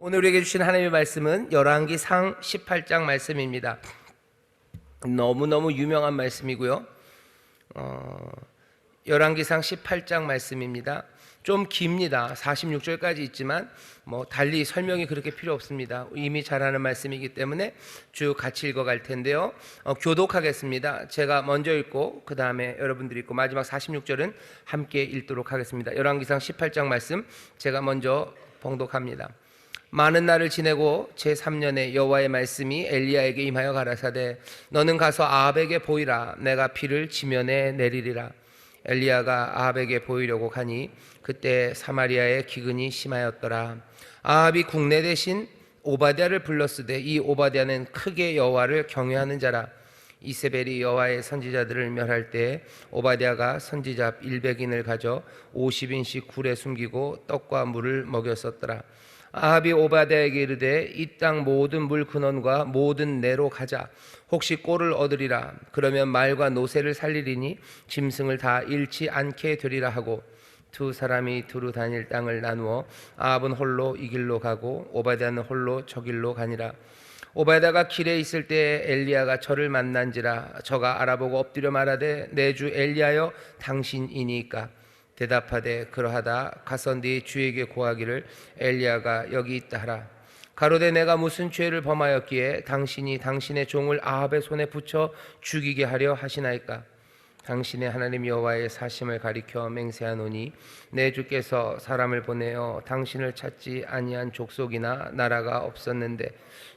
오늘 우리에게 주신 하나님의 말씀은 열왕기상 18장 말씀입니다. 너무너무 유명한 말씀이고요. 열왕기상 18장 말씀입니다. 좀 깁니다. 46절까지 있지만 달리 설명이 그렇게 필요 없습니다. 이미 잘 아는 말씀이기 때문에 쭉 같이 읽어갈 텐데요. 교독하겠습니다. 제가 먼저 읽고 그 다음에 여러분들이 읽고 마지막 46절은 함께 읽도록 하겠습니다. 열왕기상 18장 말씀 제가 먼저 봉독합니다. 많은 날을 지내고 제3년에 여호와의 말씀이 엘리야에게 임하여 가라사대 너는 가서 아합에게 보이라. 내가 비를 지면에 내리리라. 엘리야가 아합에게 보이려고 가니 그때 사마리아의 기근이 심하였더라. 아합이 국내 대신 오바댜를 불렀으되 이 오바댜는 크게 여호와를 경외하는 자라. 이세벨이 여호와의 선지자들을 멸할 때 오바댜가 선지자 100인을 가져 50인씩 굴에 숨기고 떡과 물을 먹였었더라. 아합이 오바댜에게 이르되 이 땅 모든 물 근원과 모든 내로 가자. 혹시 꼴을 얻으리라. 그러면 말과 노새를 살리리니 짐승을 다 잃지 않게 되리라 하고 두 사람이 두루 다닐 땅을 나누어 아합은 홀로 이 길로 가고 오바댜는 홀로 저 길로 가니라. 오바댜가 길에 있을 때 엘리야가 저를 만난지라. 저가 알아보고 엎드려 말하되 내 주 엘리야여 당신이니까. 대답하되 그러하다 가서 네 주에게 고하기를 엘리야가 여기 있다 하라. 가로되 내가 무슨 죄를 범하였기에 당신이 당신의 종을 아합의 손에 붙여 죽이게 하려 하시나이까. 당신의 하나님 여호와의 사심을 가리켜 맹세하노니 내 주께서 사람을 보내어 당신을 찾지 아니한 족속이나 나라가 없었는데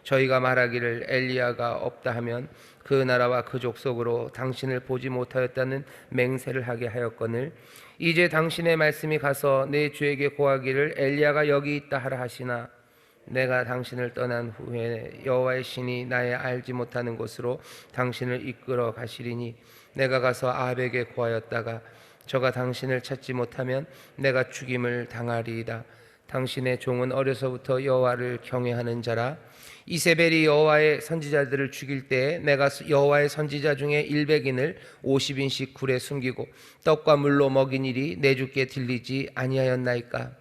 저희가 말하기를 엘리야가 없다 하면 그 나라와 그 족속으로 당신을 보지 못하였다는 맹세를 하게 하였거늘 이제 당신의 말씀이 가서 내 주에게 고하기를 엘리야가 여기 있다 하라 하시나 내가 당신을 떠난 후에 여호와의 신이 나의 알지 못하는 곳으로 당신을 이끌어 가시리니 내가 가서 아합에게 고하였다가 저가 당신을 찾지 못하면 내가 죽임을 당하리이다. 당신의 종은 어려서부터 여호와를 경외하는 자라. 이세벨이 여호와의 선지자들을 죽일 때 내가 여호와의 선지자 중에 100인을 50인씩 굴에 숨기고 떡과 물로 먹인 일이 내 주께 들리지 아니하였나이까.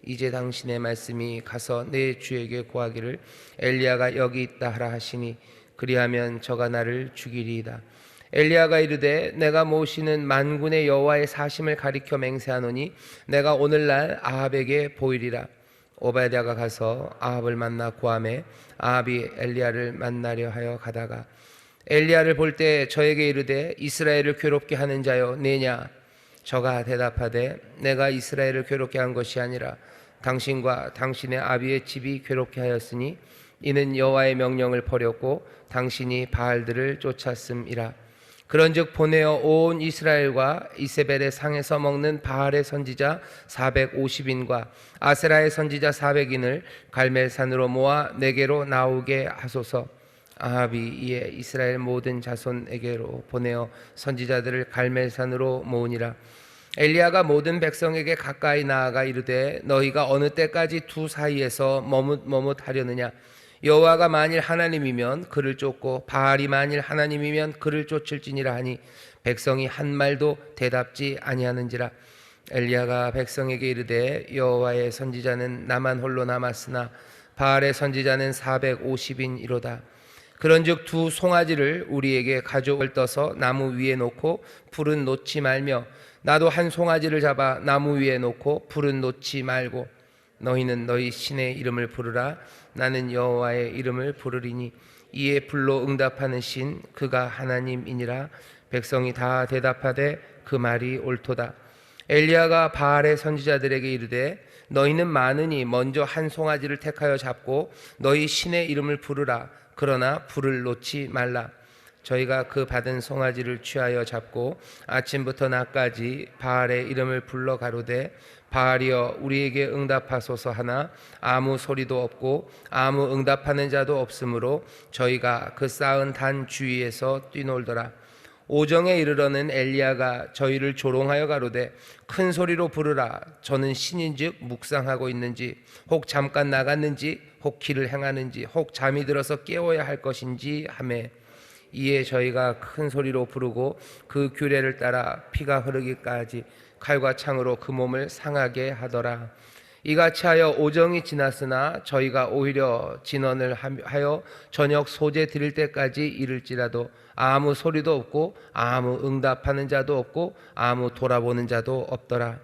이제 당신의 말씀이 가서 내 주에게 고하기를 엘리야가 여기 있다 하라 하시니 그리하면 저가 나를 죽이리이다. 엘리야가 이르되 내가 모시는 만군의 여호와의 사심을 가리켜 맹세하노니 내가 오늘날 아합에게 보이리라. 오바댜가 가서 아합을 만나 고하매 아합이 엘리야를 만나려 하여 가다가 엘리야를 볼 때 저에게 이르되 이스라엘을 괴롭게 하는 자여 내냐. 저가 대답하되 내가 이스라엘을 괴롭게 한 것이 아니라 당신과 당신의 아비의 집이 괴롭게 하였으니 이는 여호와의 명령을 버렸고 당신이 바알들을 쫓았음이라. 그런즉 보내어 온 이스라엘과 이세벨의 상에서 먹는 바알의 선지자 450인과 아세라의 선지자 400인을 갈멜산으로 모아 내게로 나오게 하소서. 아합이 이에 이스라엘 모든 자손에게로 보내어 선지자들을 갈멜산으로 모으니라. 엘리야가 모든 백성에게 가까이 나아가 이르되 너희가 어느 때까지 두 사이에서 머뭇하려느냐. 여호와가 만일 하나님이면 그를 쫓고 바알이 만일 하나님이면 그를 쫓을지니라 하니 백성이 한 말도 대답지 아니하는지라. 엘리야가 백성에게 이르되 여호와의 선지자는 나만 홀로 남았으나 바알의 선지자는 450인이로다. 그런즉 두 송아지를 우리에게 가져올 떠서 나무 위에 놓고 불은 놓지 말며 나도 한 송아지를 잡아 나무 위에 놓고 불은 놓지 말고 너희는 너희 신의 이름을 부르라. 나는 여호와의 이름을 부르리니 이에 불로 응답하는 신 그가 하나님이니라. 백성이 다 대답하되 그 말이 옳도다. 엘리야가 바알의 선지자들에게 이르되 너희는 많으니 먼저 한 송아지를 택하여 잡고 너희 신의 이름을 부르라. 그러나 불을 놓지 말라. 저희가 그 받은 송아지를 취하여 잡고 아침부터 낮까지 바알의 이름을 불러 가로되 바알이여 우리에게 응답하소서 하나 아무 소리도 없고 아무 응답하는 자도 없으므로 저희가 그 쌓은 단 주위에서 뛰놀더라. 오정에 이르러는 엘리야가 저희를 조롱하여 가로되 큰 소리로 부르라. 저는 신인즉 묵상하고 있는지 혹 잠깐 나갔는지 혹 길을 행하는지 혹 잠이 들어서 깨워야 할 것인지 하매 이에 저희가 큰 소리로 부르고 그 규례를 따라 피가 흐르기까지 칼과 창으로 그 몸을 상하게 하더라. 이같이 하여 오정이 지났으나 저희가 오히려 진언을 하여 저녁 소재 드릴 때까지 이를지라도 아무 소리도 없고 아무 응답하는 자도 없고 아무 돌아보는 자도 없더라.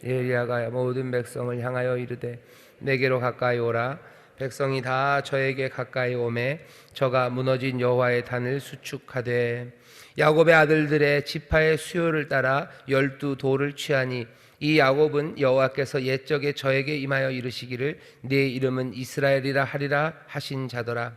엘리야가 모든 백성을 향하여 이르되 내게로 가까이 오라. 백성이 다 저에게 가까이 오매 저가 무너진 여호와의 단을 수축하되 야곱의 아들들의 지파의 수요를 따라 12돌을 취하니 이 야곱은 여호와께서 옛적에 저에게 임하여 이르시기를 네 이름은 이스라엘이라 하리라 하신 자더라.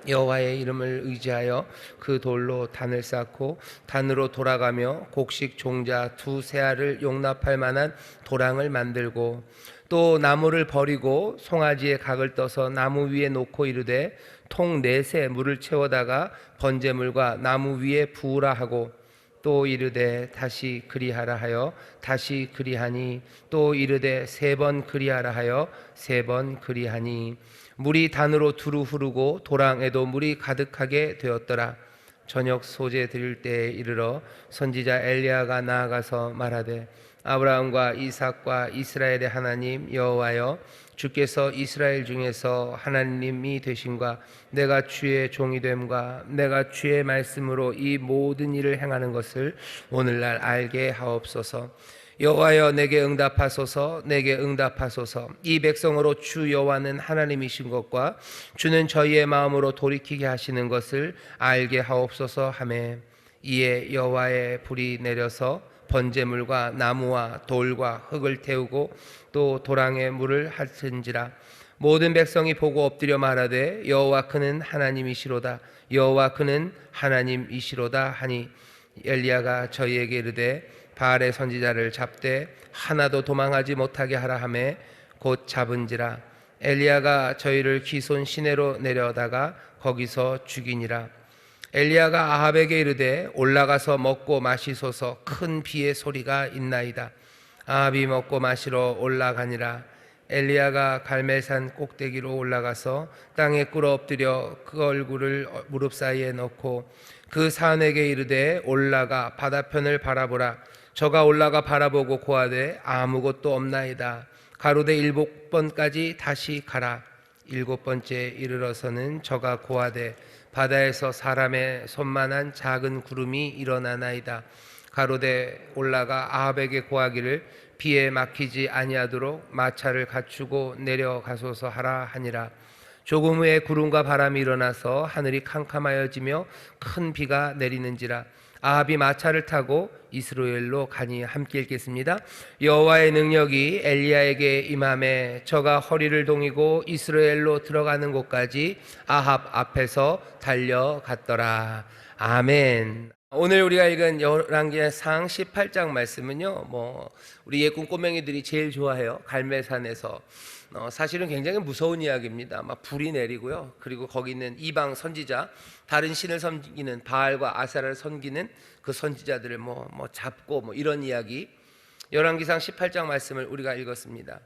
여호와의 이름을 의지하여 그 돌로 단을 쌓고 단으로 돌아가며 곡식 종자 두 세알을 용납할 만한 도랑을 만들고 또 나무를 버리고 송아지에 각을 떠서 나무 위에 놓고 이르되 통 넷에 물을 채워다가 번제물과 나무 위에 부으라 하고 또 이르되 다시 그리하라 하여 다시 그리하니 또 이르되 3번 그리하라 하여 3번 그리하니 물이 단으로 두루 흐르고 도랑에도 물이 가득하게 되었더라. 저녁 소재 드릴 때에 이르러 선지자 엘리야가 나아가서 말하되 아브라함과 이삭과 이스라엘의 하나님 여호와여 주께서 이스라엘 중에서 하나님이 되신과 내가 주의 종이 됨과 내가 주의 말씀으로 이 모든 일을 행하는 것을 오늘날 알게 하옵소서. 여호와여 내게 응답하소서. 내게 응답하소서. 이 백성으로 주 여호와는 하나님이신 것과 주는 저희의 마음으로 돌이키게 하시는 것을 알게 하옵소서 하매 이에 여호와의 불이 내려서 번제물과 나무와 돌과 흙을 태우고 또 도랑에 물을 핥은지라. 모든 백성이 보고 엎드려 말하되 여호와 그는 하나님이시로다. 여호와 그는 하나님이시로다 하니 엘리야가 저희에게 이르되 바알의 선지자를 잡되 하나도 도망하지 못하게 하라 하매 곧 잡은지라. 엘리야가 저희를 기손 시내로 내려다가 거기서 죽이니라. 엘리야가 아합에게 이르되 올라가서 먹고 마시소서. 큰 비의 소리가 있나이다. 아합이 먹고 마시러 올라가니라. 엘리야가 갈멜산 꼭대기로 올라가서 땅에 꿇어 엎드려 그 얼굴을 무릎 사이에 넣고 그 사내에게 이르되 올라가 바다편을 바라보라. 저가 올라가 바라보고 고하되 아무것도 없나이다. 가로되 7번까지 다시 가라. 7번째 이르러서는 저가 고하되 바다에서 사람의 손만한 작은 구름이 일어나나이다. 가로되 올라가 아합에게 고하기를 비에 막히지 아니하도록 마차를 갖추고 내려가소서 하라 하니라. 조금 후에 구름과 바람이 일어나서 하늘이 캄캄하여지며 큰 비가 내리는지라. 아합이 마차를 타고 이스라엘로 가니. 함께 읽겠습니다. 여호와의 능력이 엘리야에게 임함에 저가 허리를 동이고 이스라엘로 들어가는 곳까지 아합 앞에서 달려갔더라. 아멘. 오늘 우리가 읽은 열왕기상 18장 말씀은요, 우리 예쁜 꼬맹이들이 제일 좋아해요. 갈멜산에서. 사실은 굉장히 무서운 이야기입니다. 막 불이 내리고요. 그리고 거기 있는 이방 선지자, 다른 신을 섬기는 바알과 아세라를 섬기는 그 선지자들을 잡고 이런 이야기. 열왕기상 18장 말씀을 우리가 읽었습니다.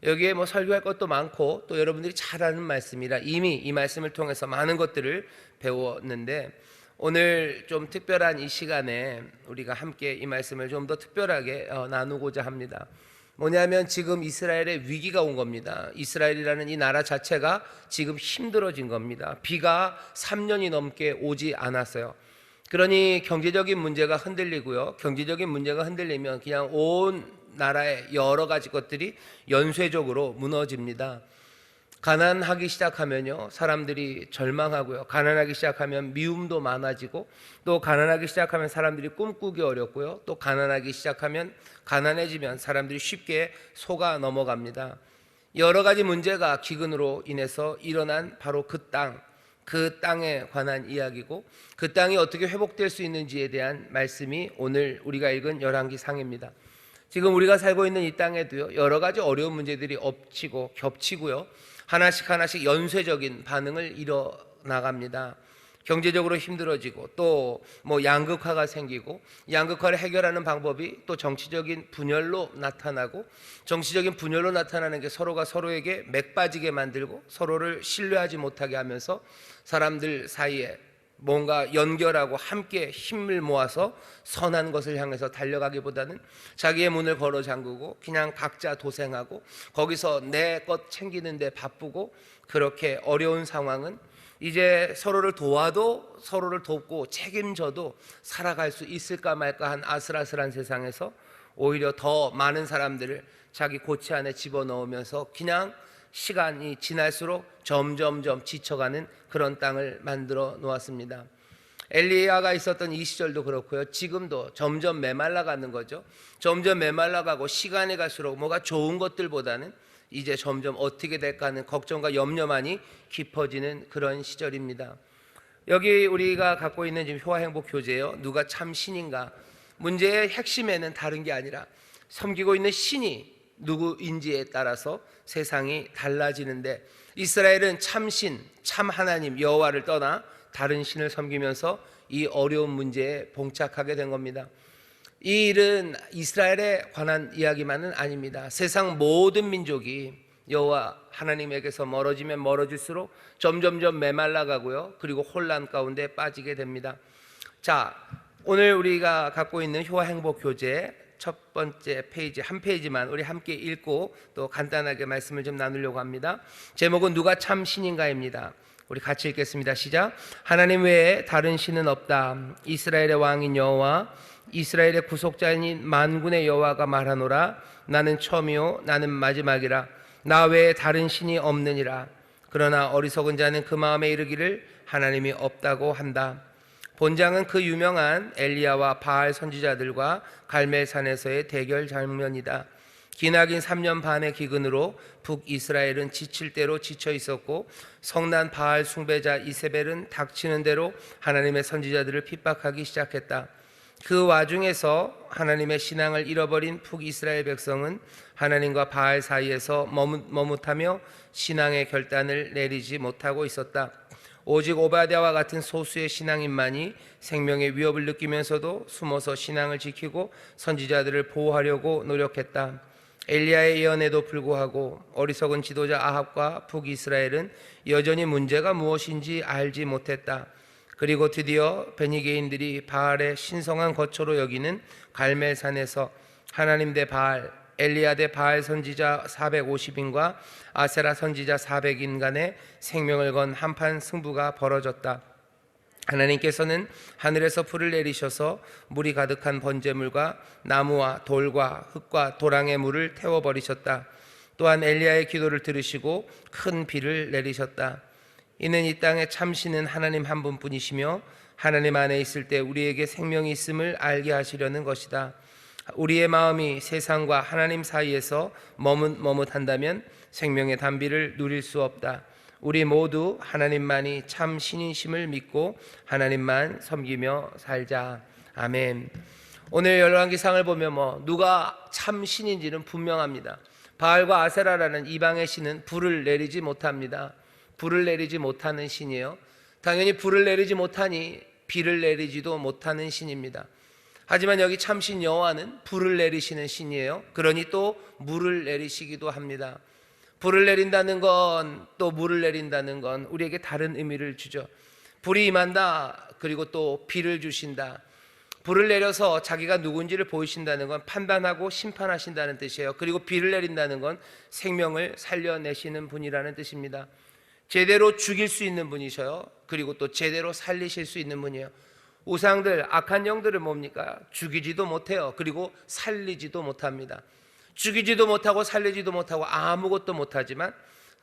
여기에 설교할 것도 많고 또 여러분들이 잘 아는 말씀이라 이미 이 말씀을 통해서 많은 것들을 배웠는데 오늘 좀 특별한 이 시간에 우리가 함께 이 말씀을 좀 더 특별하게 나누고자 합니다. 뭐냐면 지금 이스라엘에 위기가 온 겁니다. 이스라엘이라는 이 나라 자체가 지금 힘들어진 겁니다. 비가 3년이 넘게 오지 않았어요. 그러니 경제적인 문제가 흔들리고요. 경제적인 문제가 흔들리면 그냥 온 나라의 여러 가지 것들이 연쇄적으로 무너집니다. 가난하기 시작하면요, 사람들이 절망하고요. 가난하기 시작하면 미움도 많아지고, 또 가난하기 시작하면 사람들이 꿈꾸기 어렵고요. 또 가난하기 시작하면, 가난해지면 사람들이 쉽게 속아 넘어갑니다. 여러 가지 문제가 기근으로 인해서 일어난 바로 그 땅에 관한 이야기고, 그 땅이 어떻게 회복될 수 있는지에 대한 말씀이 오늘 우리가 읽은 열왕기상입니다. 지금 우리가 살고 있는 이 땅에도요, 여러 가지 어려운 문제들이 엎치고 겹치고요, 하나씩 연쇄적인 반응을 이뤄나갑니다. 경제적으로 힘들어지고 또 양극화가 생기고, 양극화를 해결하는 방법이 또 정치적인 분열로 나타나고, 정치적인 분열로 나타나는 게 서로가 서로에게 맥 빠지게 만들고 서로를 신뢰하지 못하게 하면서 사람들 사이에 뭔가 연결하고 함께 힘을 모아서 선한 것을 향해서 달려가기보다는 자기의 문을 걸어 잠그고 그냥 각자 도생하고 거기서 내 것 챙기는 데 바쁘고, 그렇게 어려운 상황은 이제 서로를 도와도 서로를 돕고 책임져도 살아갈 수 있을까 말까 한 아슬아슬한 세상에서 오히려 더 많은 사람들을 자기 고치 안에 집어넣으면서 그냥 시간이 지날수록 점점점 지쳐가는 그런 땅을 만들어 놓았습니다. 엘리야가 있었던 이 시절도 그렇고요. 지금도 점점 메말라가는 거죠. 점점 메말라가고 시간이 갈수록 뭐가 좋은 것들보다는 이제 점점 어떻게 될까 하는 걱정과 염려만이 깊어지는 그런 시절입니다. 여기 우리가 갖고 있는 지금 효화행복 교제예요. 누가 참 신인가? 문제의 핵심에는 다른 게 아니라 섬기고 있는 신이 누구인지에 따라서 세상이 달라지는데, 이스라엘은 참신, 참 하나님 여호와를 떠나 다른 신을 섬기면서 이 어려운 문제에 봉착하게 된 겁니다. 이 일은 이스라엘에 관한 이야기만은 아닙니다. 세상 모든 민족이 여호와 하나님에게서 멀어지면 멀어질수록 점점점 메말라가고요, 그리고 혼란 가운데 빠지게 됩니다. 자, 오늘 우리가 갖고 있는 효화행복 교제 첫 번째 페이지, 한 페이지만 우리 함께 읽고 또 간단하게 말씀을 좀 나누려고 합니다. 제목은 누가 참 신인가입니다. 우리 같이 읽겠습니다. 시작. 하나님 외에 다른 신은 없다. 이스라엘의 왕인 여호와, 이스라엘의 구속자인 만군의 여호와가 말하노라. 나는 처음이요 나는 마지막이라. 나 외에 다른 신이 없느니라. 그러나 어리석은 자는 그 마음에 이르기를 하나님이 없다고 한다. 본장은 그 유명한 엘리야와 바알 선지자들과 갈멜산에서의 대결 장면이다. 기나긴 3년 반의 기근으로 북이스라엘은 지칠 대로 지쳐 있었고, 성난 바알 숭배자 이세벨은 닥치는 대로 하나님의 선지자들을 핍박하기 시작했다. 그 와중에서 하나님의 신앙을 잃어버린 북이스라엘 백성은 하나님과 바알 사이에서 머뭇하며 신앙의 결단을 내리지 못하고 있었다. 오직 오바댜와 같은 소수의 신앙인만이 생명의 위협을 느끼면서도 숨어서 신앙을 지키고 선지자들을 보호하려고 노력했다. 엘리야의 예언에도 불구하고 어리석은 지도자 아합과 북이스라엘은 여전히 문제가 무엇인지 알지 못했다. 그리고 드디어 베니게인들이 바알의 신성한 거처로 여기는 갈멜산에서 하나님 대 바알, 엘리야 대 바알 선지자 450인과 아세라 선지자 400인 간의 생명을 건 한판 승부가 벌어졌다. 하나님께서는 하늘에서 불을 내리셔서 물이 가득한 번제물과 나무와 돌과 흙과 도랑의 물을 태워버리셨다. 또한 엘리야의 기도를 들으시고 큰 비를 내리셨다. 이는 이 땅에 참신은 하나님 한 분뿐이시며 하나님 안에 있을 때 우리에게 생명이 있음을 알게 하시려는 것이다. 우리의 마음이 세상과 하나님 사이에서 머뭇한다면 생명의 단비를 누릴 수 없다. 우리 모두 하나님만이 참 신이심을 믿고 하나님만 섬기며 살자. 아멘. 오늘 열왕기상을 보면 누가 참 신인지는 분명합니다. 바알과 아세라라는 이방의 신은 불을 내리지 못합니다. 불을 내리지 못하는 신이에요. 당연히 불을 내리지 못하니 비를 내리지도 못하는 신입니다. 하지만 여기 참신 여호와는 불을 내리시는 신이에요. 그러니 또 물을 내리시기도 합니다. 불을 내린다는 건, 또 물을 내린다는 건 우리에게 다른 의미를 주죠. 불이 임한다, 그리고 또 비를 주신다. 불을 내려서 자기가 누군지를 보이신다는 건 판단하고 심판하신다는 뜻이에요. 그리고 비를 내린다는 건 생명을 살려내시는 분이라는 뜻입니다. 제대로 죽일 수 있는 분이셔요. 그리고 또 제대로 살리실 수 있는 분이에요. 우상들, 악한 영들을 뭡니까? 죽이지도 못해요. 그리고 살리지도 못합니다. 죽이지도 못하고 살리지도 못하고 아무것도 못하지만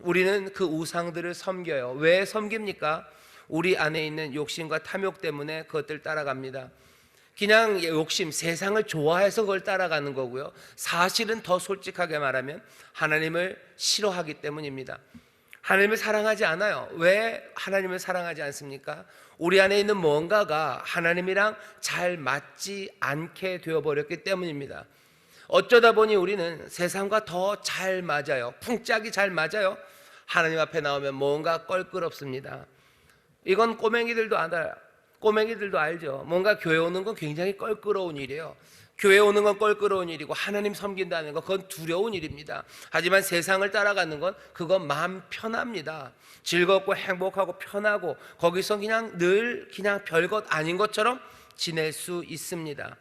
우리는 그 우상들을 섬겨요. 왜 섬깁니까? 우리 안에 있는 욕심과 탐욕 때문에 그것들 따라갑니다. 그냥 욕심, 세상을 좋아해서 그걸 따라가는 거고요. 사실은 더 솔직하게 말하면 하나님을 싫어하기 때문입니다. 하나님을 사랑하지 않아요. 왜 하나님을 사랑하지 않습니까? 우리 안에 있는 뭔가가 하나님이랑 잘 맞지 않게 되어버렸기 때문입니다. 어쩌다 보니 우리는 세상과 더 잘 맞아요. 풍짝이 잘 맞아요. 하나님 앞에 나오면 뭔가 껄끄럽습니다. 이건 꼬맹이들도 알아요. 꼬맹이들도 알죠. 뭔가 교회 오는 건 굉장히 껄끄러운 일이에요. 교회 오는 건 껄끄러운 일이고 하나님 섬긴다는 건 그건 두려운 일입니다. 하지만 세상을 따라가는 건 그건 마음 편합니다. 즐겁고 행복하고 편하고 거기서 그냥 별것 아닌 것처럼 지낼 수 있습니다.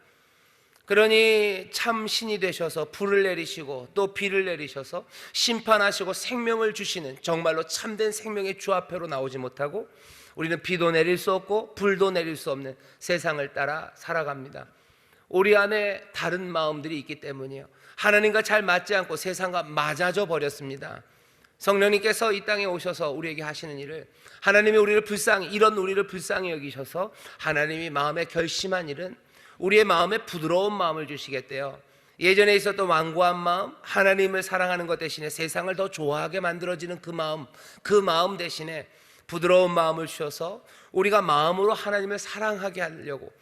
그러니 참 신이 되셔서 불을 내리시고 또 비를 내리셔서 심판하시고 생명을 주시는 정말로 참된 생명의 주 앞에로 나오지 못하고 우리는 비도 내릴 수 없고 불도 내릴 수 없는 세상을 따라 살아갑니다. 우리 안에 다른 마음들이 있기 때문이에요. 하나님과 잘 맞지 않고 세상과 맞아져 버렸습니다. 성령님께서 이 땅에 오셔서 우리에게 하시는 일을, 하나님이 이런 우리를 불쌍히 여기셔서 하나님이 마음에 결심한 일은 우리의 마음에 부드러운 마음을 주시겠대요. 예전에 있었던 완고한 마음, 하나님을 사랑하는 것 대신에 세상을 더 좋아하게 만들어지는 그 마음 대신에 부드러운 마음을 주셔서 우리가 마음으로 하나님을 사랑하게 하려고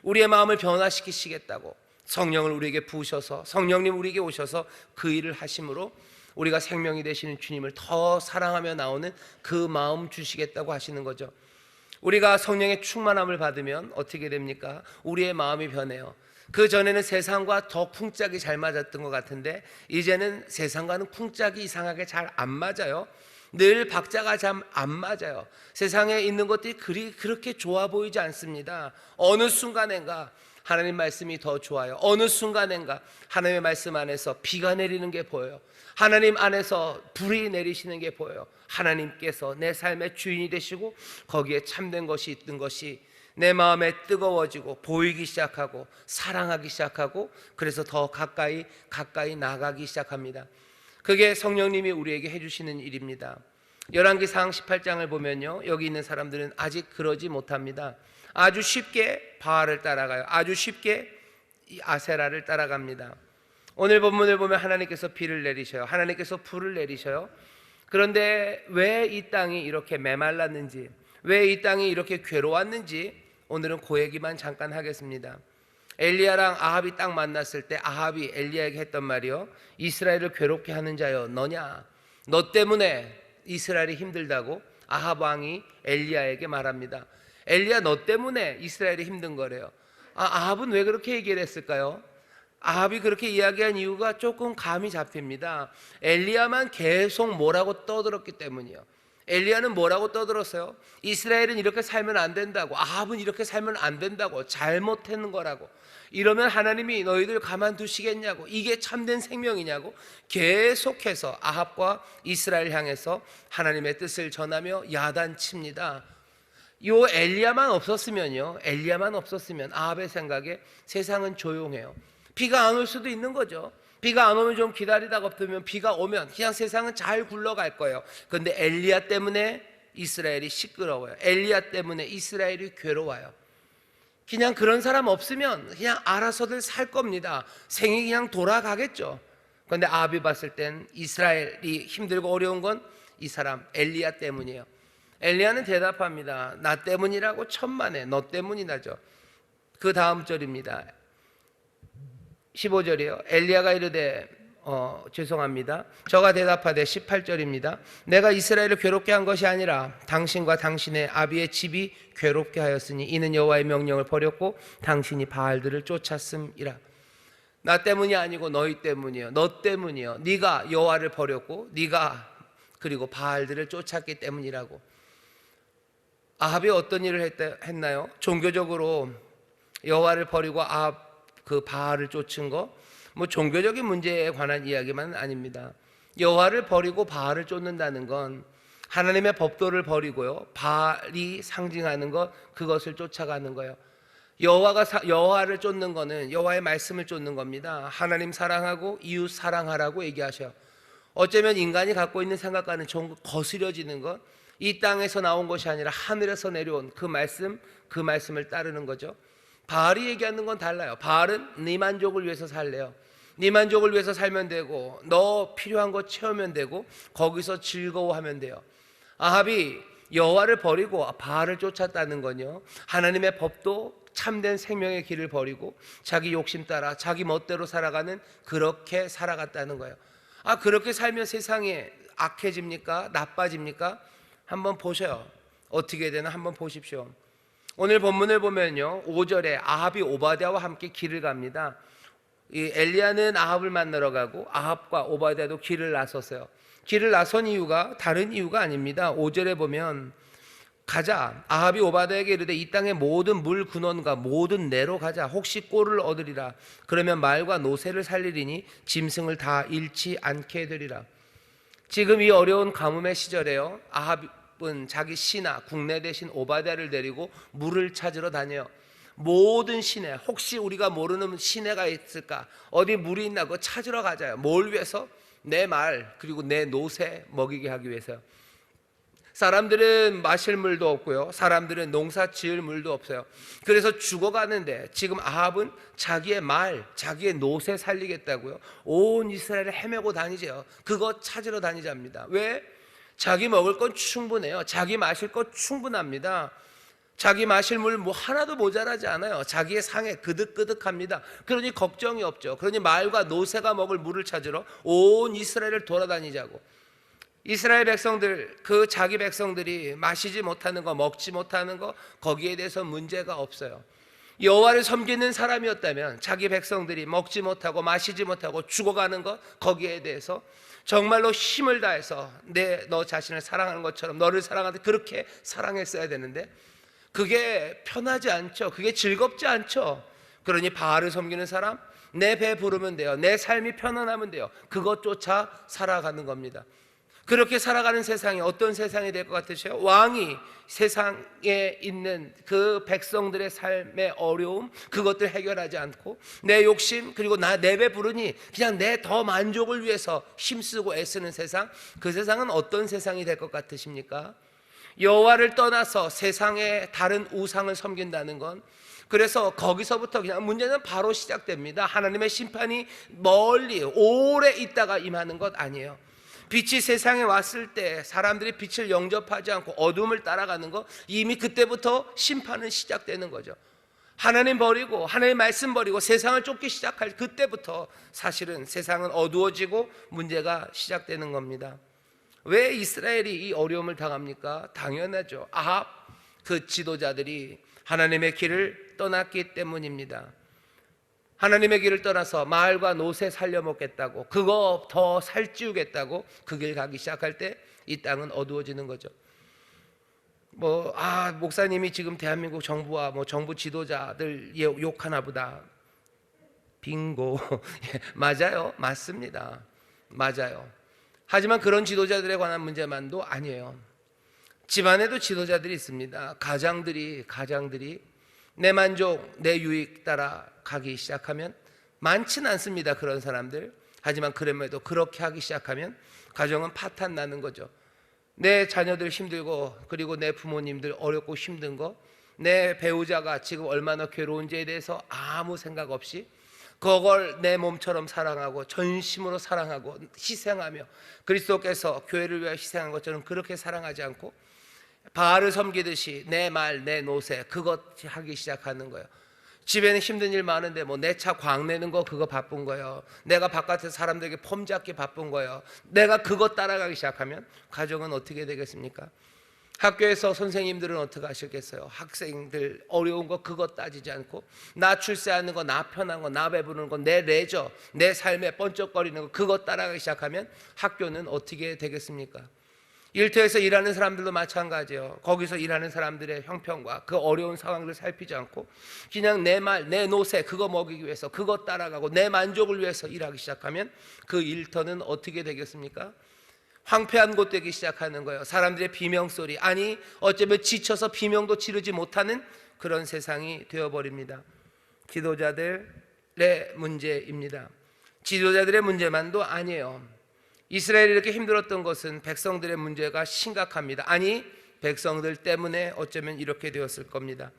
우리의 마음을 변화시키시겠다고 성령을 우리에게 부으셔서 성령님 우리에게 오셔서 그 일을 하심으로 우리가 생명이 되시는 주님을 더 사랑하며 나오는 그 마음 주시겠다고 하시는 거죠. 우리가 성령의 충만함을 받으면 어떻게 됩니까? 우리의 마음이 변해요. 그 전에는 세상과 더 쿵짝이 잘 맞았던 것 같은데 이제는 세상과는 쿵짝이 이상하게 잘 안 맞아요. 늘 박자가 잘 안 맞아요. 세상에 있는 것들이 그렇게 좋아 보이지 않습니다. 어느 순간엔가 하나님 말씀이 더 좋아요. 어느 순간엔가 하나님의 말씀 안에서 비가 내리는 게 보여요. 하나님 안에서 불이 내리시는 게 보여요. 하나님께서 내 삶의 주인이 되시고 거기에 참된 것이 있던 것이 내 마음에 뜨거워지고 보이기 시작하고 사랑하기 시작하고 그래서 더 가까이 나가기 시작합니다. 그게 성령님이 우리에게 해주시는 일입니다. 열왕기상 18장을 보면요, 여기 있는 사람들은 아직 그러지 못합니다. 아주 쉽게 바알을 따라가요. 아주 쉽게 아세라를 따라갑니다. 오늘 본문을 보면 하나님께서 비를 내리셔요. 하나님께서 불을 내리셔요. 그런데 왜 이 땅이 이렇게 메말랐는지, 왜 이 땅이 이렇게 괴로웠는지 오늘은 그 얘기만 잠깐 하겠습니다. 엘리야랑 아합이 딱 만났을 때 아합이 엘리야에게 했던 말이요, 이스라엘을 괴롭게 하는 자여 너냐, 너 때문에 이스라엘이 힘들다고 아합 왕이 엘리야에게 말합니다. 엘리야, 너 때문에 이스라엘이 힘든 거래요. 아합은 왜 그렇게 얘기를 했을까요? 아합이 그렇게 이야기한 이유가 조금 감이 잡힙니다. 엘리야만 계속 뭐라고 떠들었기 때문이에요. 엘리야는 뭐라고 떠들었어요? 이스라엘은 이렇게 살면 안 된다고, 아합은 이렇게 살면 안 된다고, 잘못했는 거라고, 이러면 하나님이 너희들 가만두시겠냐고, 이게 참된 생명이냐고 계속해서 아합과 이스라엘 향해서 하나님의 뜻을 전하며 야단칩니다. 요 엘리야만 없었으면 아합의 생각에 세상은 조용해요. 비가 안 올 수도 있는 거죠. 비가 안 오면 좀 기다리다가 없으면 비가 오면 그냥 세상은 잘 굴러갈 거예요. 그런데 엘리야 때문에 이스라엘이 시끄러워요. 엘리야 때문에 이스라엘이 괴로워요. 그냥 그런 사람 없으면 그냥 알아서들 살 겁니다. 생이 그냥 돌아가겠죠. 그런데 아합이 봤을 땐 이스라엘이 힘들고 어려운 건 이 사람 엘리야 때문이에요. 엘리야는 대답합니다. 나 때문이라고 천만에, 너 때문이다죠. 그 다음 절입니다. 15절이에요. 엘리야가 이르되 죄송합니다. 저가 대답하되 18절입니다. 내가 이스라엘을 괴롭게 한 것이 아니라 당신과 당신의 아비의 집이 괴롭게 하였으니 이는 여호와의 명령을 버렸고 당신이 바알들을 쫓았음이라. 나 때문이 아니고 너희 때문이요, 너 때문이요. 네가 여호와를 버렸고 네가 그리고 바알들을 쫓았기 때문이라고. 아합이 어떤 일을 했나요? 종교적으로 여호와를 버리고 아합 그 바알을 쫓은 거, 뭐 종교적인 문제에 관한 이야기만 아닙니다. 여호와를 버리고 바알을 쫓는다는 건 하나님의 법도를 버리고요, 바알이 상징하는 것, 그것을 쫓아가는 거예요. 여호와를 쫓는 거는 여호와의 말씀을 쫓는 겁니다. 하나님 사랑하고 이웃 사랑하라고 얘기하셔요. 어쩌면 인간이 갖고 있는 생각과는 좀 거스려지는 것, 이 땅에서 나온 것이 아니라 하늘에서 내려온 그 말씀을 따르는 거죠. 바알이 얘기하는 건 달라요. 바알은 네 만족을 위해서 살래요. 네 만족을 위해서 살면 되고 너 필요한 거 채우면 되고 거기서 즐거워하면 돼요. 아합이 여호와를 버리고 바알을 쫓았다는 건요, 하나님의 법도 참된 생명의 길을 버리고 자기 욕심 따라 자기 멋대로 살아가는, 그렇게 살아갔다는 거예요. 그렇게 살면 세상이 악해집니까? 나빠집니까? 한번 보셔요. 어떻게 되나 한번 보십시오. 오늘 본문을 보면요, 5절에 아합이 오바댜와 함께 길을 갑니다. 이 엘리야는 아합을 만나러 가고 아합과 오바댜도 길을 나섰어요. 길을 나선 이유가 다른 이유가 아닙니다. 5절에 보면 가자, 아합이 오바댜에게 이르되 이 땅의 모든 물 근원과 모든 내로 가자. 혹시 꼴을 얻으리라. 그러면 말과 노새를 살리리니 짐승을 다 잃지 않게 되리라. 지금 이 어려운 가뭄의 시절에요, 아합은 자기 신하 국내 대신 오바댜를 데리고 물을 찾으러 다녀요. 모든 시내, 혹시 우리가 모르는 시내가 있을까, 어디 물이 있나 그거 찾으러 가자요. 뭘 위해서? 내 말 그리고 내 노새 먹이게 하기 위해서요. 사람들은 마실 물도 없고요, 사람들은 농사 지을 물도 없어요. 그래서 죽어가는데 지금 아합은 자기의 말, 자기의 노새 살리겠다고요, 온 이스라엘을 헤매고 다니죠. 그거 찾으러 다니자입니다. 왜? 자기 먹을 건 충분해요. 자기 마실 건 충분합니다. 자기 마실 물 뭐 하나도 모자라지 않아요. 자기의 상에 그득그득합니다. 그러니 걱정이 없죠. 그러니 말과 노새가 먹을 물을 찾으러 온 이스라엘을 돌아다니자고. 이스라엘 백성들, 그 자기 백성들이 마시지 못하는 거, 먹지 못하는 거, 거기에 대해서 문제가 없어요. 여호와를 섬기는 사람이었다면 자기 백성들이 먹지 못하고 마시지 못하고 죽어가는 것, 거기에 대해서 정말로 힘을 다해서 너 자신을 사랑하는 것처럼 너를 사랑하듯 그렇게 사랑했어야 되는데 그게 편하지 않죠. 그게 즐겁지 않죠. 그러니 바알을 섬기는 사람, 내 배 부르면 돼요. 내 삶이 편안하면 돼요. 그것조차 살아가는 겁니다. 그렇게 살아가는 세상이 어떤 세상이 될 것 같으세요? 왕이 세상에 있는 그 백성들의 삶의 어려움, 그것들 해결하지 않고 내 욕심 그리고 내 배 부르니 그냥 내 더 만족을 위해서 힘쓰고 애쓰는 세상, 그 세상은 어떤 세상이 될 것 같으십니까? 여호와를 떠나서 세상의 다른 우상을 섬긴다는 건, 그래서 거기서부터 그냥 문제는 바로 시작됩니다. 하나님의 심판이 멀리 오래 있다가 임하는 것 아니에요. 빛이 세상에 왔을 때 사람들이 빛을 영접하지 않고 어둠을 따라가는 거, 이미 그때부터 심판은 시작되는 거죠. 하나님 버리고 하나님의 말씀 버리고 세상을 쫓기 시작할 그때부터 사실은 세상은 어두워지고 문제가 시작되는 겁니다. 왜 이스라엘이 이 어려움을 당합니까? 당연하죠. 아합 그 지도자들이 하나님의 길을 떠났기 때문입니다. 하나님의 길을 떠나서 마을과 노새 살려먹겠다고, 그거 더 살찌우겠다고 그 길 가기 시작할 때 이 땅은 어두워지는 거죠. 목사님이 지금 대한민국 정부와 정부 지도자들 욕하나 보다. 빙고. 맞아요. 맞습니다. 맞아요. 하지만 그런 지도자들에 관한 문제만도 아니에요. 집안에도 지도자들이 있습니다. 가장들이 내 만족, 내 유익 따라 가기 시작하면, 많지는 않습니다 그런 사람들. 하지만 그럼에도 그렇게 하기 시작하면 가정은 파탄 나는 거죠. 내 자녀들 힘들고, 그리고 내 부모님들 어렵고 힘든 거, 내 배우자가 지금 얼마나 괴로운지에 대해서 아무 생각 없이 그걸 내 몸처럼 사랑하고 전심으로 사랑하고 희생하며 그리스도께서 교회를 위하여 희생한 것처럼 그렇게 사랑하지 않고 바알을 섬기듯이 내 말, 내 노새 그것 하기 시작하는 거예요. 집에는 힘든 일 많은데 내 차 광내는 거 그거 바쁜 거예요. 내가 바깥에서 사람들에게 폼 잡기 바쁜 거예요. 내가 그거 따라가기 시작하면 가정은 어떻게 되겠습니까? 학교에서 선생님들은 어떻게 하시겠어요? 학생들 어려운 거 그거 따지지 않고 나 출세하는 거, 나 편한 거, 나 배부르는 거, 내 레저, 내 삶에 번쩍거리는 거 그거 따라가기 시작하면 학교는 어떻게 되겠습니까? 일터에서 일하는 사람들도 마찬가지예요. 거기서 일하는 사람들의 형편과 그 어려운 상황들을 살피지 않고 그냥 내 말, 내 노새 그거 먹이기 위해서 그거 따라가고 내 만족을 위해서 일하기 시작하면 그 일터는 어떻게 되겠습니까? 황폐한 곳 되기 시작하는 거예요. 사람들의 비명소리, 아니 어쩌면 지쳐서 비명도 지르지 못하는 그런 세상이 되어버립니다. 지도자들의 문제입니다. 지도자들의 문제만도 아니에요. 이스라엘이 이렇게 힘들었던 것은 백성들의 문제가 심각합니다. 아니 백성들 때문에 어쩌면 이렇게 되었을 겁니다.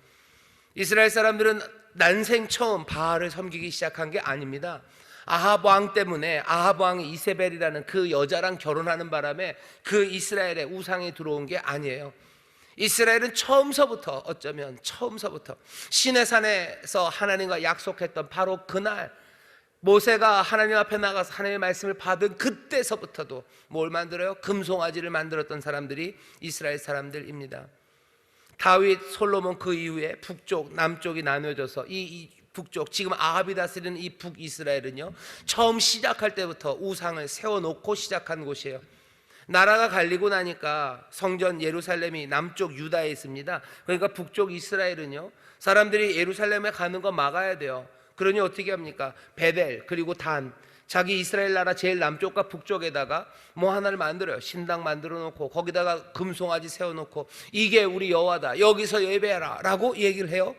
이스라엘 사람들은 난생 처음 바알을 섬기기 시작한 게 아닙니다. 아합 왕 때문에, 아합 왕이 이세벨이라는 그 여자랑 결혼하는 바람에 그 이스라엘의 우상이 들어온 게 아니에요. 이스라엘은 처음서부터, 어쩌면 처음서부터 시내산에서 하나님과 약속했던 바로 그날 모세가 하나님 앞에 나가서 하나님의 말씀을 받은 그때서부터도 뭘 만들어요? 금송아지를 만들었던 사람들이 이스라엘 사람들입니다. 다윗, 솔로몬 그 이후에 북쪽, 남쪽이 나눠져서 이 북쪽, 지금 아합이 다스리는 이 북이스라엘은요, 처음 시작할 때부터 우상을 세워놓고 시작한 곳이에요. 나라가 갈리고 나니까 성전 예루살렘이 남쪽 유다에 있습니다. 그러니까 북쪽 이스라엘은요, 사람들이 예루살렘에 가는 거 막아야 돼요. 그러니 어떻게 합니까? 베델 그리고 단, 자기 이스라엘 나라 제일 남쪽과 북쪽에다가 뭐 하나를 만들어요. 신당 만들어 놓고 거기다가 금송아지 세워놓고 이게 우리 여호와다, 여기서 예배하라 라고 얘기를 해요.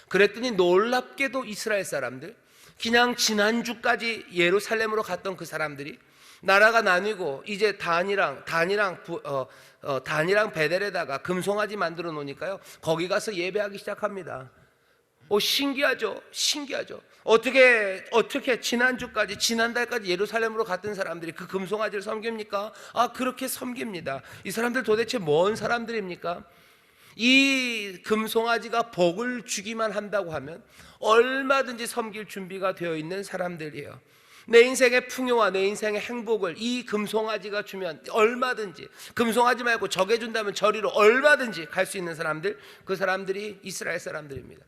그랬더니 놀랍게도 이스라엘 사람들, 그냥 지난주까지 예루살렘으로 갔던 그 사람들이 나라가 나뉘고 이제 단이랑 베델에다가 금송아지 만들어 놓으니까요, 거기 가서 예배하기 시작합니다. 신기하죠? 신기하죠? 어떻게 지난주까지, 지난달까지 예루살렘으로 갔던 사람들이 그 금송아지를 섬깁니까? 그렇게 섬깁니다. 이 사람들 도대체 뭔 사람들입니까? 이 금송아지가 복을 주기만 한다고 하면 얼마든지 섬길 준비가 되어 있는 사람들이에요. 내 인생의 풍요와 내 인생의 행복을 이 금송아지가 주면 얼마든지, 금송아지 말고 적에 준다면 저리로 얼마든지 갈 수 있는 사람들, 그 사람들이 이스라엘 사람들입니다.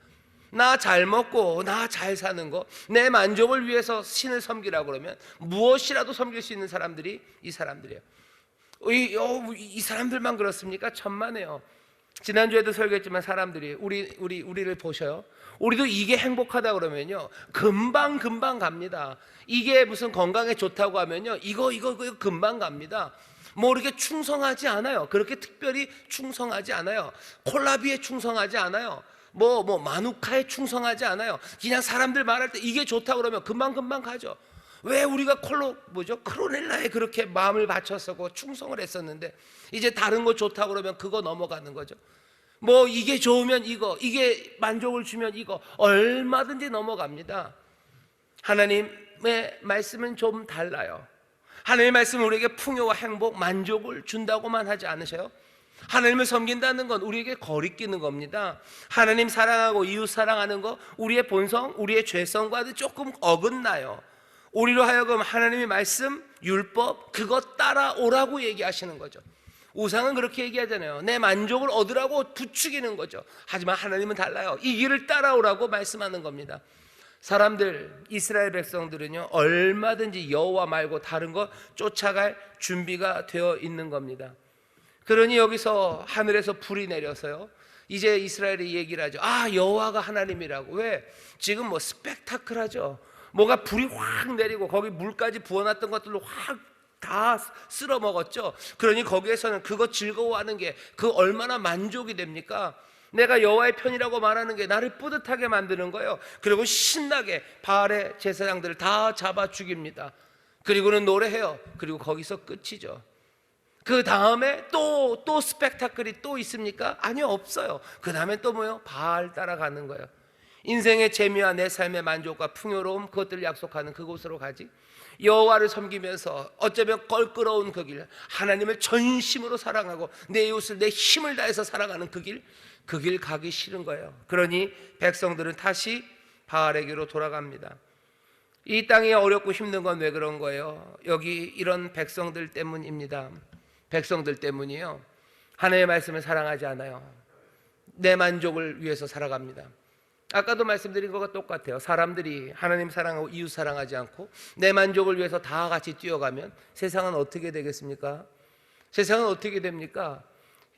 나 잘 먹고 나 잘 사는 거, 내 만족을 위해서 신을 섬기라고 그러면 무엇이라도 섬길 수 있는 사람들이 이 사람들이에요. 이 사람들만 그렇습니까? 천만에요. 지난주에도 설교했지만 사람들이 우리를 보셔요. 우리도 이게 행복하다 그러면요, 금방 갑니다. 이게 무슨 건강에 좋다고 하면요, 이거 금방 갑니다. 뭐 이렇게 충성하지 않아요. 그렇게 특별히 충성하지 않아요. 콜라비에 충성하지 않아요. 뭐 마누카에 충성하지 않아요. 그냥 사람들 말할 때 이게 좋다 그러면 금방 가죠. 왜 우리가 크로넬라에 그렇게 마음을 바쳤었고 충성을 했었는데 이제 다른 거 좋다 그러면 그거 넘어가는 거죠. 뭐 이게 좋으면 이거, 이게 만족을 주면 이거, 얼마든지 넘어갑니다. 하나님의 말씀은 좀 달라요. 하나님의 말씀은 우리에게 풍요와 행복, 만족을 준다고만 하지 않으셔요? 하나님을 섬긴다는 건 우리에게 거리끼는 겁니다. 하나님 사랑하고 이웃 사랑하는 거, 우리의 본성, 우리의 죄성과도 조금 어긋나요. 우리로 하여금 하나님의 말씀, 율법, 그것 따라오라고 얘기하시는 거죠. 우상은 그렇게 얘기하잖아요. 내 만족을 얻으라고 부추기는 거죠. 하지만 하나님은 달라요. 이 길을 따라오라고 말씀하는 겁니다. 사람들, 이스라엘 백성들은요, 얼마든지 여호와 말고 다른 거 쫓아갈 준비가 되어 있는 겁니다. 그러니 여기서 하늘에서 불이 내려서요, 이제 이스라엘이 얘기를 하죠. 여호와가 하나님이라고. 왜? 지금 뭐 스펙타클하죠. 뭐가 불이 확 내리고 거기 물까지 부어놨던 것들로 확 다 쓸어 먹었죠. 그러니 거기에서는 그거 즐거워하는 게 그 얼마나 만족이 됩니까? 내가 여호와의 편이라고 말하는 게 나를 뿌듯하게 만드는 거예요. 그리고 신나게 바알의 제사장들을 다 잡아 죽입니다. 그리고는 노래해요. 그리고 거기서 끝이죠. 그 다음에 또 스펙타클이 또 있습니까? 아니요, 없어요. 그 다음에 또 뭐요? 바알 따라가는 거예요. 인생의 재미와 내 삶의 만족과 풍요로움, 그것들을 약속하는 그곳으로 가지. 여호와를 섬기면서 어쩌면 껄끄러운 그 길, 하나님을 전심으로 사랑하고 내 이웃을 내 힘을 다해서 살아가는 그 길 가기 싫은 거예요. 그러니 백성들은 다시 바알에게로 돌아갑니다. 이 땅이 어렵고 힘든 건 왜 그런 거예요? 여기 이런 백성들 때문입니다. 백성들 때문이에요. 하나님의 말씀을 사랑하지 않아요. 내 만족을 위해서 살아갑니다. 아까도 말씀드린 것과 똑같아요. 사람들이 하나님 사랑하고 이웃 사랑하지 않고 내 만족을 위해서 다 같이 뛰어가면 세상은 어떻게 되겠습니까? 세상은 어떻게 됩니까?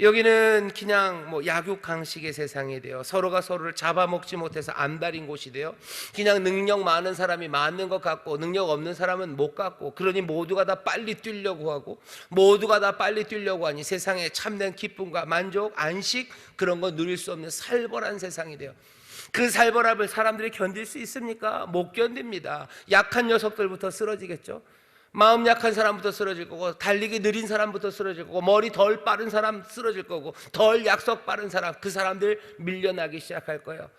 여기는 그냥 약육강식의 세상이 돼요. 서로가 서로를 잡아먹지 못해서 안달인 곳이 돼요. 그냥 능력 많은 사람이 많은 것 같고 능력 없는 사람은 못 갖고, 그러니 모두가 다 빨리 뛰려고 하고 모두가 다 빨리 뛰려고 하니 세상에 참된 기쁨과 만족, 안식, 그런 거 누릴 수 없는 살벌한 세상이 돼요. 그 살벌함을 사람들이 견딜 수 있습니까? 못 견딥니다. 약한 녀석들부터 쓰러지겠죠. 마음 약한 사람부터 쓰러질 거고, 달리기 느린 사람부터 쓰러질 거고, 머리 덜 빠른 사람 쓰러질 거고, 덜 약속 빠른 사람, 그 사람들 밀려나기 시작할 거예요.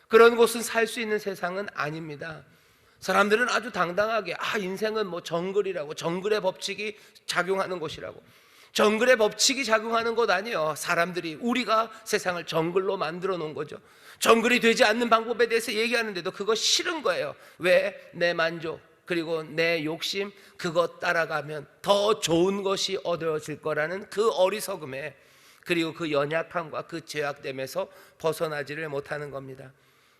그런 곳은 살 수 있는 세상은 아닙니다. 사람들은 아주 당당하게 인생은 정글이라고, 정글의 법칙이 작용하는 곳이라고. 정글의 법칙이 작용하는 것 아니에요. 사람들이, 우리가 세상을 정글로 만들어 놓은 거죠. 정글이 되지 않는 방법에 대해서 얘기하는데도 그거 싫은 거예요. 왜? 내 만족, 그리고 내 욕심, 그것 따라가면 더 좋은 것이 얻어질 거라는 그 어리석음에, 그리고 그 연약함과 그 죄악됨에서 벗어나지를 못하는 겁니다.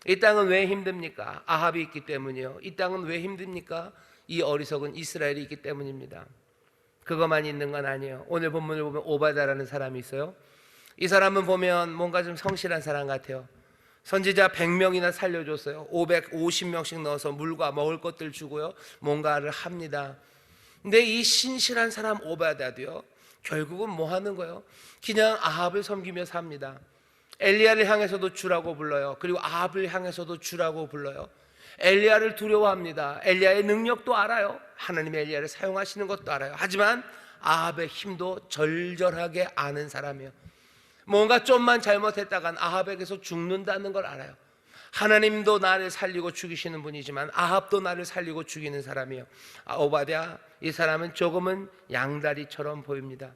이 땅은 왜 힘듭니까? 아합이 있기 때문이요. 이 땅은 왜 힘듭니까? 이 어리석은 이스라엘이 있기 때문입니다. 그것만 있는 건 아니에요. 오늘 본문을 보면 오바다라는 사람이 있어요. 이 사람은 보면 뭔가 좀 성실한 사람 같아요. 선지자 100명이나 살려줬어요. 550명씩 넣어서 물과 먹을 것들 주고요, 뭔가를 합니다. 근데 이 신실한 사람 오바다도요, 결국은 뭐 하는 거예요? 그냥 아합을 섬기며 삽니다. 엘리야를 향해서도 주라고 불러요. 그리고 아합을 향해서도 주라고 불러요. 엘리야를 두려워합니다. 엘리야의 능력도 알아요. 하나님의 엘리야를 사용하시는 것도 알아요. 하지만 아합의 힘도 절절하게 아는 사람이에요. 뭔가 좀만 잘못했다간 아합에게서 죽는다는 걸 알아요. 하나님도 나를 살리고 죽이시는 분이지만 아합도 나를 살리고 죽이는 사람이에요. 오바댜, 이 사람은 조금은 양다리처럼 보입니다.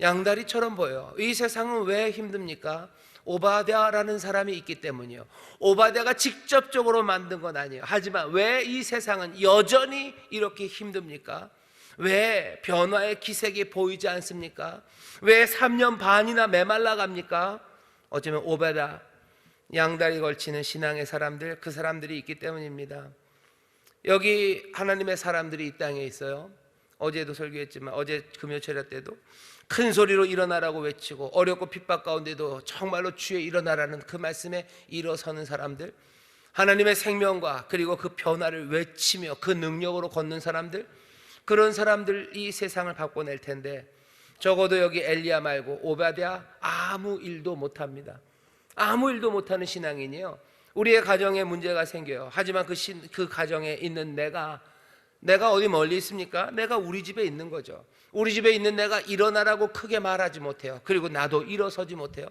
양다리처럼 보여요. 이 세상은 왜 힘듭니까? 오바댜라는 사람이 있기 때문이요. 오바댜가 직접적으로 만든 건 아니에요. 하지만 왜 이 세상은 여전히 이렇게 힘듭니까? 왜 변화의 기색이 보이지 않습니까? 왜 3년 반이나 메말라 갑니까? 어쩌면 오바댜, 양다리 걸치는 신앙의 사람들, 그 사람들이 있기 때문입니다. 여기 하나님의 사람들이 이 땅에 있어요. 어제도 설교했지만 어제 금요철야 때도 큰 소리로 일어나라고 외치고 어렵고 핍박 가운데도 정말로 주의 일어나라는 그 말씀에 일어서는 사람들, 하나님의 생명과 그리고 그 변화를 외치며 그 능력으로 걷는 사람들, 그런 사람들이 세상을 바꿔낼 텐데 적어도 여기 엘리야 말고 오바댜 아무 일도 못합니다. 아무 일도 못하는 신앙인이요. 우리의 가정에 문제가 생겨요. 하지만 그 가정에 있는 내가 어디 멀리 있습니까? 내가 우리 집에 있는 거죠. 우리 집에 있는 내가 일어나라고 크게 말하지 못해요. 그리고 나도 일어서지 못해요.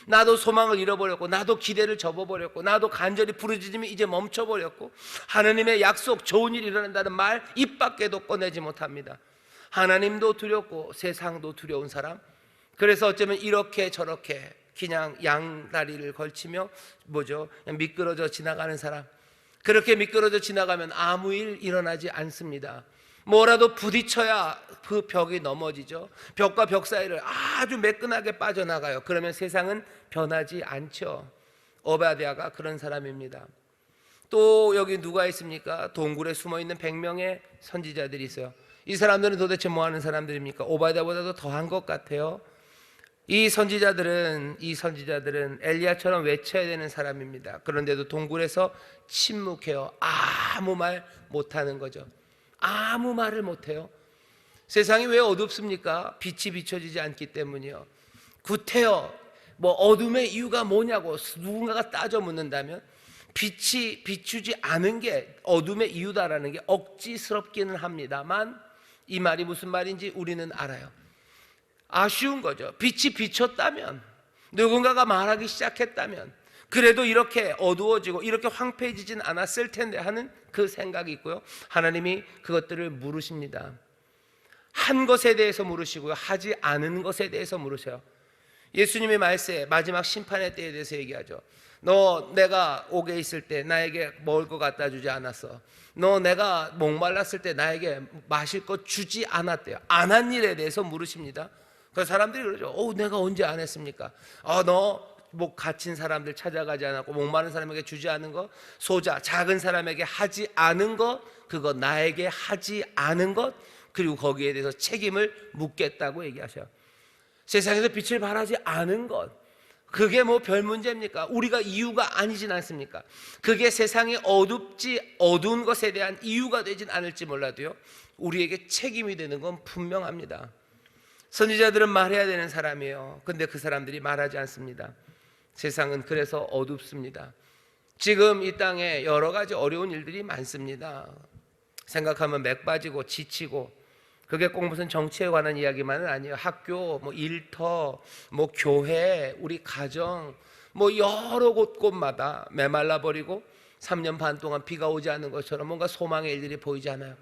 나도 소망을 잃어버렸고, 나도 기대를 접어버렸고, 나도 간절히 부르짖으면 이제 멈춰버렸고, 하나님의 약속, 좋은 일이 일어난다는 말 입 밖에도 꺼내지 못합니다. 하나님도 두렵고 세상도 두려운 사람, 그래서 어쩌면 이렇게 저렇게 그냥 양다리를 걸치며 그냥 미끄러져 지나가는 사람, 그렇게 미끄러져 지나가면 아무 일 일어나지 않습니다. 뭐라도 부딪혀야 그 벽이 넘어지죠. 벽과 벽 사이를 아주 매끈하게 빠져나가요. 그러면 세상은 변하지 않죠. 오바댜가 그런 사람입니다. 또 여기 누가 있습니까? 동굴에 숨어있는 100명의 선지자들이 있어요. 이 사람들은 도대체 뭐 하는 사람들입니까? 오바댜보다도 더한 것 같아요. 이 선지자들은 엘리야처럼 외쳐야 되는 사람입니다. 그런데도 동굴에서 침묵해요. 아무 말 못하는 거죠. 아무 말을 못해요. 세상이 왜 어둡습니까? 빛이 비춰지지 않기 때문이요. 구태여, 어둠의 이유가 뭐냐고 누군가가 따져 묻는다면 빛이 비추지 않은 게 어둠의 이유다라는 게 억지스럽기는 합니다만 이 말이 무슨 말인지 우리는 알아요. 아쉬운 거죠. 빛이 비쳤다면, 누군가가 말하기 시작했다면 그래도 이렇게 어두워지고 이렇게 황폐해지진 않았을 텐데 하는 그 생각이 있고요. 하나님이 그것들을 물으십니다. 한 것에 대해서 물으시고요, 하지 않은 것에 대해서 물으셔요. 예수님의 말씀에 마지막 심판의 때에 대해서 얘기하죠. 너 내가 옥에 있을 때 나에게 먹을 것 갖다 주지 않았어. 너 내가 목말랐을 때 나에게 마실 것 주지 않았대요. 안 한 일에 대해서 물으십니다. 그 사람들이 그러죠. 내가 언제 안 했습니까? 너 갇힌 사람들 찾아가지 않았고 목마른 사람에게 주지 않은 것, 소자 작은 사람에게 하지 않은 것, 그거 나에게 하지 않은 것, 그리고 거기에 대해서 책임을 묻겠다고 얘기하셔요. 세상에서 빛을 발하지 않은 것, 그게 별 문제입니까? 우리가 이유가 아니진 않습니까? 그게 세상이 어두운 것에 대한 이유가 되진 않을지 몰라도요, 우리에게 책임이 되는 건 분명합니다. 선지자들은 말해야 되는 사람이에요. 근데 그 사람들이 말하지 않습니다. 세상은 그래서 어둡습니다. 지금 이 땅에 여러 가지 어려운 일들이 많습니다. 생각하면 맥 빠지고 지치고, 그게 꼭 무슨 정치에 관한 이야기만은 아니에요. 학교, 일터, 교회, 우리 가정, 여러 곳곳마다 메말라 버리고 3년 반 동안 비가 오지 않는 것처럼 뭔가 소망의 일들이 보이지 않아요.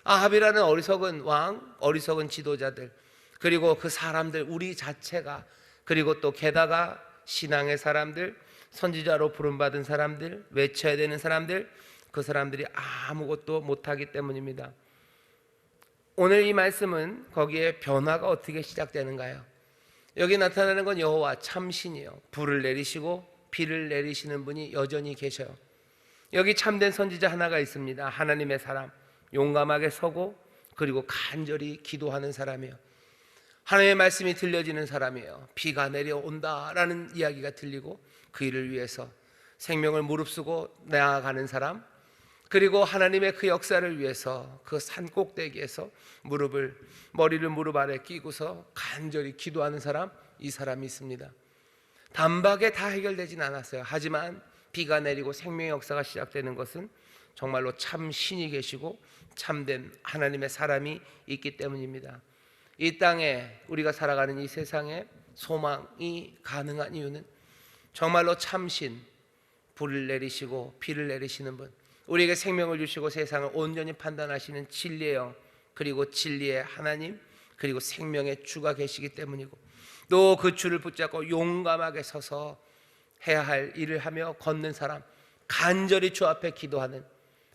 아합이라는 어리석은 왕, 어리석은 지도자들, 그리고 그 사람들, 우리 자체가, 그리고 또 게다가 신앙의 사람들, 선지자로 부름받은 사람들, 외쳐야 되는 사람들, 그 사람들이 아무것도 못하기 때문입니다. 오늘 이 말씀은 거기에 변화가 어떻게 시작되는가요? 여기 나타나는 건 여호와 참신이요, 불을 내리시고 비를 내리시는 분이 여전히 계셔요. 여기 참된 선지자 하나가 있습니다. 하나님의 사람, 용감하게 서고 그리고 간절히 기도하는 사람이에요. 하나님의 말씀이 들려지는 사람이에요. 비가 내려온다라는 이야기가 들리고 그 일을 위해서 생명을 무릅쓰고 나아가는 사람, 그리고 하나님의 그 역사를 위해서 그 산 꼭대기에서 머리를 무릎 아래 끼고서 간절히 기도하는 사람, 이 사람이 있습니다. 단박에 다 해결되진 않았어요. 하지만 비가 내리고 생명의 역사가 시작되는 것은 정말로 참 신이 계시고 참된 하나님의 사람이 있기 때문입니다. 이 땅에 우리가 살아가는 이 세상에 소망이 가능한 이유는 정말로 참신, 불을 내리시고 비를 내리시는 분, 우리에게 생명을 주시고 세상을 온전히 판단하시는 진리의 영, 그리고 진리의 하나님, 그리고 생명의 주가 계시기 때문이고, 또 그 주를 붙잡고 용감하게 서서 해야 할 일을 하며 걷는 사람, 간절히 주 앞에 기도하는,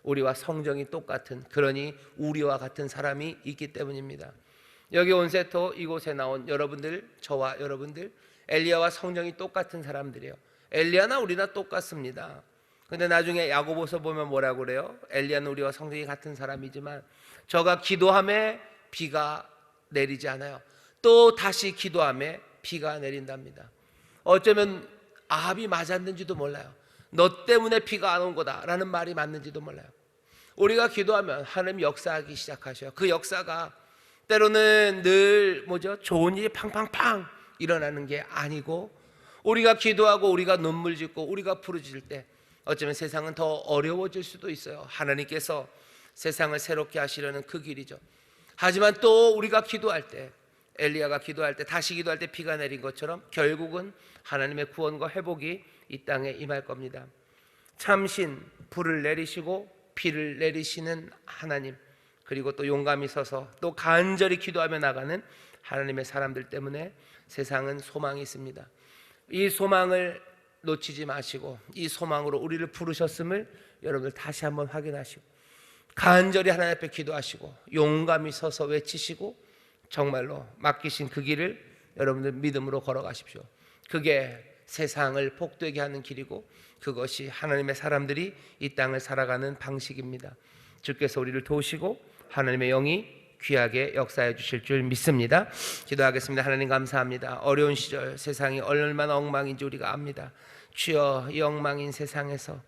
우리와 성정이 똑같은, 그러니 우리와 같은 사람이 있기 때문입니다. 여기 온세토 이곳에 나온 여러분들, 저와 여러분들, 엘리야와 성정이 똑같은 사람들이에요. 엘리야나 우리나 똑같습니다. 근데 나중에 야고보서 보면 뭐라고 그래요? 엘리야는 우리와 성정이 같은 사람이지만 저가 기도함에 비가 내리지 않아요. 또 다시 기도함에 비가 내린답니다. 어쩌면 아합이 맞았는지도 몰라요. 너 때문에 비가 안 온 거다라는 말이 맞는지도 몰라요. 우리가 기도하면 하나님 역사하기 시작하셔요. 그 역사가 때로는 늘 좋은 일이 팡팡팡 일어나는 게 아니고, 우리가 기도하고 우리가 눈물 짓고 우리가 부르짖을 때 어쩌면 세상은 더 어려워질 수도 있어요. 하나님께서 세상을 새롭게 하시려는 그 길이죠. 하지만 또 우리가 기도할 때, 엘리야가 기도할 때, 다시 기도할 때 비가 내린 것처럼 결국은 하나님의 구원과 회복이 이 땅에 임할 겁니다. 참신, 불을 내리시고 비를 내리시는 하나님, 그리고 또 용감히 서서 또 간절히 기도하며 나가는 하나님의 사람들 때문에 세상은 소망이 있습니다. 이 소망을 놓치지 마시고, 이 소망으로 우리를 부르셨음을 여러분들 다시 한번 확인하시고, 간절히 하나님 앞에 기도하시고 용감히 서서 외치시고 정말로 맡기신 그 길을 여러분들 믿음으로 걸어가십시오. 그게 세상을 복되게 하는 길이고, 그것이 하나님의 사람들이 이 땅을 살아가는 방식입니다. 주께서 우리를 도우시고 하나님의 영이 귀하게 역사해 주실 줄 믿습니다. 기도하겠습니다. 하나님 감사합니다. 어려운 시절 세상이 얼마나 엉망인지 우리가 압니다. 주여, 이 엉망인 세상에서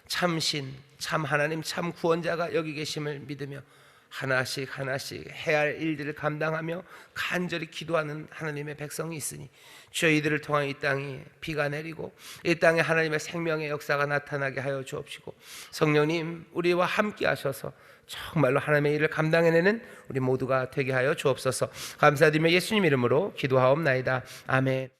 참신, 참 하나님, 참 구원자가 여기 계심을 믿으며 하나씩 해야 할 일들을 감당하며 간절히 기도하는 하나님의 백성이 있으니 주여, 이들을 통한 이 땅이 비가 내리고 이 땅에 하나님의 생명의 역사가 나타나게 하여 주옵시고, 성령님 우리와 함께 하셔서 정말로 하나님의 일을 감당해내는 우리 모두가 되게 하여 주옵소서. 감사드리며 예수님 이름으로 기도하옵나이다. 아멘.